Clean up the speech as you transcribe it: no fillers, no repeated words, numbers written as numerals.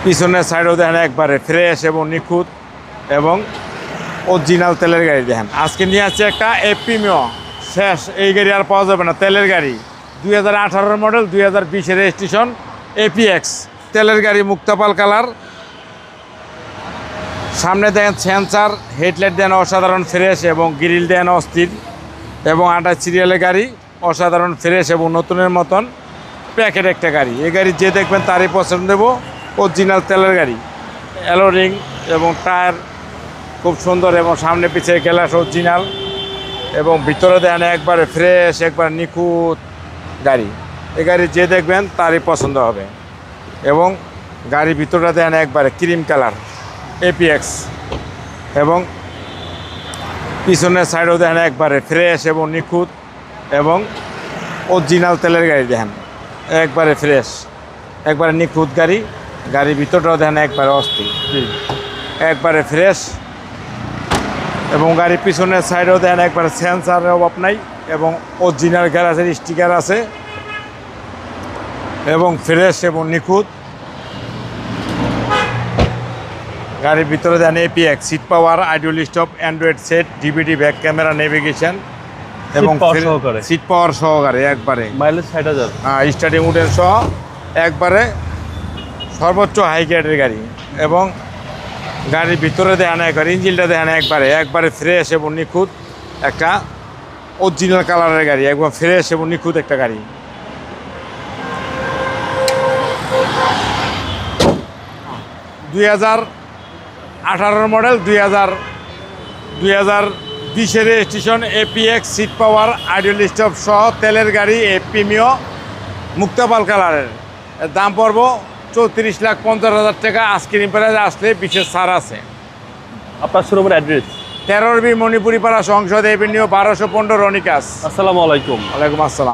পিছনের সাইডও দেখেন একবারে ফ্রেশ এবং নিখুঁত এবং অরিজিনাল তেলের গাড়ি দেখেন। আজকে নিয়ে আসছে একটা এপিমিও শেষ, এই গাড়ি আর পাওয়া যাবে না। তেলের গাড়ি 2018 মডেল, 2020 রেজিস্ট্রেশন, এপিএক্স তেলের গাড়ি, মুক্তাপাল কালার। সামনে দেখেন সেন্সার, হেডলাইট দেন অসাধারণ ফ্রেশ এবং গ্রিল দেন অস্থির এবং 28 সিরিয়ালের গাড়ি, অসাধারণ ফ্রেশ এবং নতুনের মতন প্যাকেট একটা গাড়ি। এই গাড়ি যে দেখবেন তারই পছন্দ দেবো। অরিজিনাল তেলের গাড়ি, অ্যালো রিং এবং টায়ার খুব সুন্দর এবং সামনে পিছিয়ে গ্লাস অরিজিনাল এবং ভিতরে দেন একবারে ফ্রেশ, একবার নিখুঁত গাড়ি। এই গাড়ি যে দেখবেন তারই পছন্দ হবে এবং গাড়ির ভিতরটা দেন একবারে ক্রিম কালার এপিএক্স এবং পিছনের সাইডও দেখেন একবারে ফ্রেশ এবং নিখুঁত এবং অরিজিনাল তেলের গাড়ি দেখেন একবারে ফ্রেশ, একবারে নিখুঁত গাড়ি। গাড়ির ভিতরটাও দেখেন একবারে অস্থির, একবারে ফ্রেশ এবং গাড়ির পিছনের সাইডেও দেখেন একবারে সেন্সারের অভাব নাই এবং অরিজিনাল গ্যারাজের স্টিকার আছে এবং ফ্রেশ এবং নিখুঁত। গাড়ির ভিতরে দেন APX, seat power, ideal stop, Android set, DVD, back camera, navigation এবং সিট পাওয়ার সহকারে একবারে মাইলেজ 60,000। স্টার্টিং উডেন সহ একবারে সর্বোচ্চ হাই গ্রেডের গাড়ি এবং গাড়ির ভিতরে দেখেন একবার ইঞ্জিনটা দেখেন একবারে ফ্রেশ এবং নিখুঁত একটা অরিজিনাল কালারের গাড়ি, একবার ফ্রেশ এবং নিখুঁত একটা গাড়ি। দুই 2018 model, 2020 registration, APX, seat power, ideal stop সহ তেলের গাড়ি, এপিমিও মুক্তাপাল কালারের। দাম পড়ব 34,50,000 টাকা। আজকের প্রাইস আসলে বিশেষ ছাড় আছে। আপনার শোরুমের অ্যাড্রেস 13B মণিপুরি পাড়া, সংসদ এভিনিউ, 1215 রনিকাস। আসসালামু আলাইকুম। ওয়ালাইকুম আসসালাম।